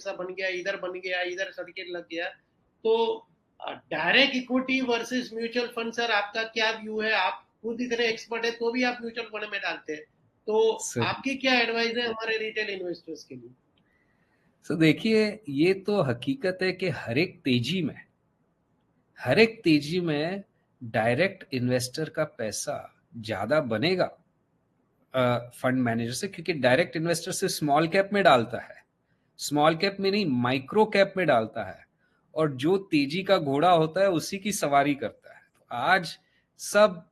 ऐसा बन गया, इधर बन गया, इधर सर्किट लग गया। तो direct equity versus mutual fund, sir आपका क्या व्यू है? आप खुद इतने एक्सपर्ट है तो भी आप म्यूचुअल फंड में डालते हैं, तो सर आपकी क्या एडवाइस है हमारे रिटेल इन्वेस्टर्स के लिए? सर देखिए, ये तो हकीकत है कि हर एक तेजी में डायरेक्ट इन्वेस्टर का पैसा ज्यादा बनेगा फंड मैनेजर से, क्योंकि डायरेक्ट इन्वेस्टर से स्मॉल कैप में डालता है, स्मॉल कैप में नहीं माइक्रो कैप में डालता है, और जो तेजी का घोड़ा होता है उसी की सवारी करता है। तो आज सब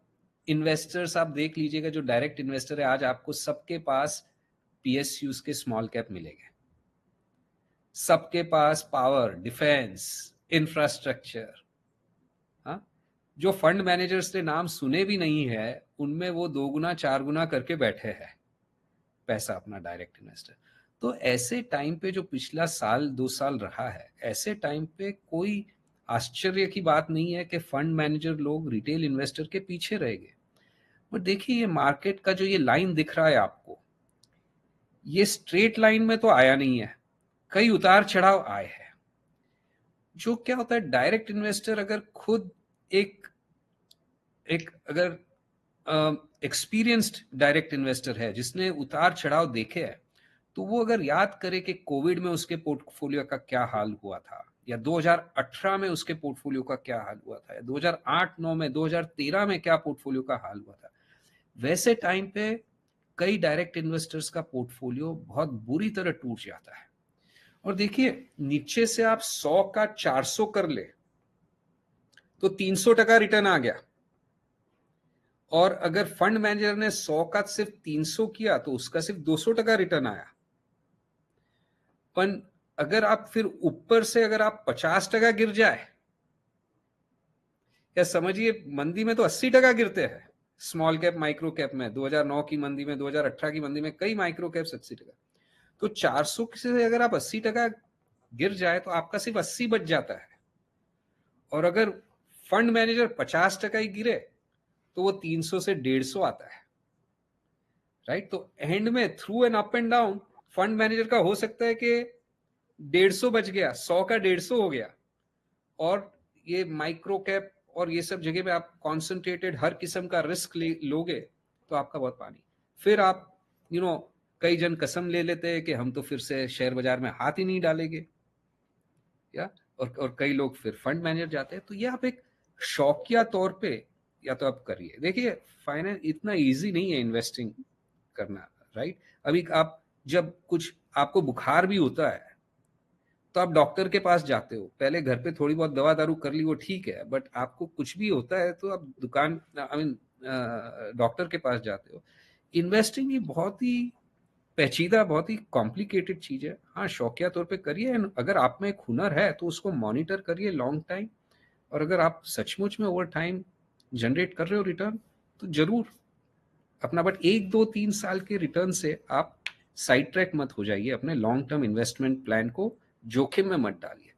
इन्वेस्टर्स आप देख लीजिएगा, जो डायरेक्ट इन्वेस्टर है आज आपको सबके पास पीएसयूज के स्मॉल कैप मिलेंगे, सबके पास पावर, डिफेंस, इंफ्रास्ट्रक्चर। हाँ, जो फंड मैनेजर्स ने नाम सुने भी नहीं है उनमें वो 2 गुना 4 गुना करके बैठे हैं पैसा अपना डायरेक्ट इन्वेस्टर। तो ऐसे टाइम पे जो पिछला साल 2 साल रहा है, ऐसे टाइम पे कोई आश्चर्य की बात नहीं है कि फंड मैनेजर लोग रिटेल इन्वेस्टर के पीछे रहेंगे। बट देखिए, ये मार्केट का जो ये लाइन दिख रहा है आपको, ये स्ट्रेट लाइन में तो आया नहीं है, कई उतार चढ़ाव आए हैं। जो क्या होता है, डायरेक्ट इन्वेस्टर अगर खुद एक एक अगर एक्सपीरियंस्ड डायरेक्ट इन्वेस्टर है जिसने उतार चढ़ाव देखे हैं, तो वो अगर याद करे कि कोविड में उसके पोर्टफोलियो का क्या हाल हुआ था, या 2018 में उसके पोर्टफोलियो का क्या हाल हुआ था, या 2008-9 में, 2013 में क्या पोर्टफोलियो का हाल हुआ था, वैसे टाइम पे कई डायरेक्ट इन्वेस्टर्स का पोर्टफोलियो बहुत बुरी तरह टूट जाता है। और देखिए, नीचे से आप 100 का 400 कर ले तो 300% रिटर्न आ गया, और अगर फंड मैनेजर ने 100 का सिर्फ 300 किया तो उसका सिर्फ 200% रिटर्न आया। पर अगर आप फिर ऊपर से अगर आप 50% गिर जाए, या समझिए मंदी में तो 80% गिरते हैं, स्मॉल कैप माइक्रो कैप में 2009 की मंदी में, 2018 की मंदी में कई माइक्रो कैप 80%। तो 400 से अगर आप 80% गिर जाए तो आपका सिर्फ 80 बच जाता है। और अगर फंड मैनेजर 50% ही गिरे तो वो 300 से 150 आता है, राइट। तो एंड में through an up and down fund manager का हो सकता है कि 150 बच गया, 100 का 150 हो गया। और ये माइक्रो कैप और ये सब जगह पे आप कॉन्सेंट्रेटेड हर किस्म का रिस्क लोगे तो आपका बहुत पानी। फिर आप कई जन कसम ले लेते हैं कि हम तो फिर से शेयर बाजार में हाथ ही नहीं डालेंगे, या और कई लोग फिर फंड मैनेजर जाते हैं। तो ये आप एक शौकिया तौर पे या तो आप करिए। देखिए, फाइनेंस इतना इजी नहीं है इन्वेस्टिंग करना, राइट। अभी आप जब कुछ आपको बुखार भी होता है तो आप डॉक्टर के पास जाते हो, पहले घर पे थोड़ी बहुत दवा दारू कर ली वो ठीक है, बट आपको कुछ भी होता है तो आप दुकान आई मीन डॉक्टर के पास जाते हो। इन्वेस्टिंग ये बहुत ही पेचीदा, बहुत ही कॉम्प्लिकेटेड चीज है। हाँ, शौकिया तौर पे करिए, अगर आप में एक हुनर है तो उसको मॉनिटर करिए लॉन्ग टाइम, और अगर आप सचमुच में ओवर टाइम जनरेट कर रहे हो रिटर्न तो जरूर अपना, बट 1 2 3 साल के रिटर्न से आप साइड ट्रैक मत हो जाइए, अपने लॉन्ग टर्म इन्वेस्टमेंट प्लान को जोखिम में मत डालिए।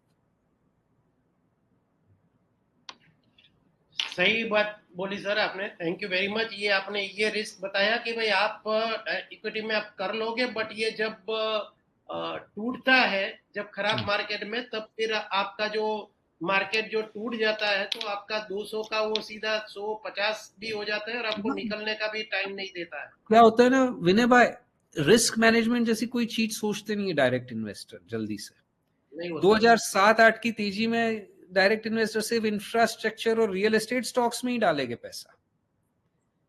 सही बात बोली सर आपने, थैंक यू वेरी मच। ये आपने ये रिस्क बताया कि भाई आप इक्विटी में आप कर लोगे, बट ये जब टूटता है, जब खराब मार्केट में, तब फिर आपका जो मार्केट जो टूट जाता है तो आपका 200 का वो सीधा 150 भी हो जाता है, और आपको निकलने का भी टाइम नहीं देता है। क्या होता है ना विनय भाई, रिस्क मैनेजमेंट जैसी कोई चीज सोचते नहीं है डायरेक्ट इन्वेस्टर जल्दी से। नहीं होता। 2007-8 की तेजी में डायरेक्ट इन्वेस्टर सिर्फ इंफ्रास्ट्रक्चर और रियल एस्टेट स्टॉक्स में ही डालेंगे पैसा,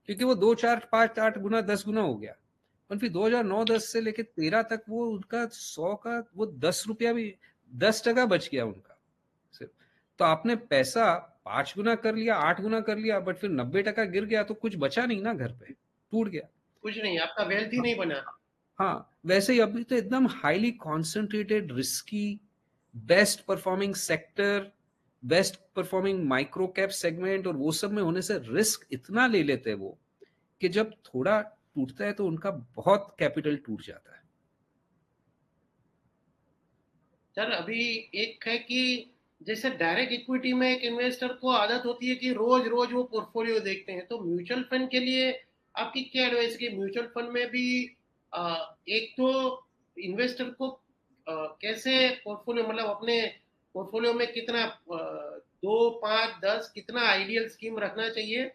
क्योंकि वो 2 4 5 8 गुना 10 गुना हो गया। और फिर 2009-10 से लेकर 13 तक वो उनका 100 का वो 10 रुपया भी, 10% बच गया उनका सिर्फ। तो आपने पैसा 5 गुना कर लिया, 8 गुना कर लिया, बट फिर 90% गिर गया तो कुछ बचा नहीं ना घर पे, टूट गया। कुछ नहीं, आपका वेल्थ ही नहीं बना। हाँ, वैसे ही अभी तो एकदम highly concentrated risky, best performing sector, best performing micro cap segment और वो सब में होने से रिस्क इतना ले लेते हैं वो, कि जब थोड़ा टूटता है तो उनका बहुत कैपिटल टूट जाता है। सर अभी एक है कि जैसे डायरेक्ट इक्विटी में एक इन्वेस्टर को आदत होती है कि रोज रोज वो पोर्टफोलियो देखते हैं, तो म्यूचुअल फंड के लिए आपकी क्या एडवाइस? की म्यूचुअल फंड में भी एक तो इन्वेस्टर को कैसे पोर्टफोलियो मतलब अपने पोर्टफोलियो में कितना 2, 5, 10 कितना आइडियल स्कीम रखना चाहिए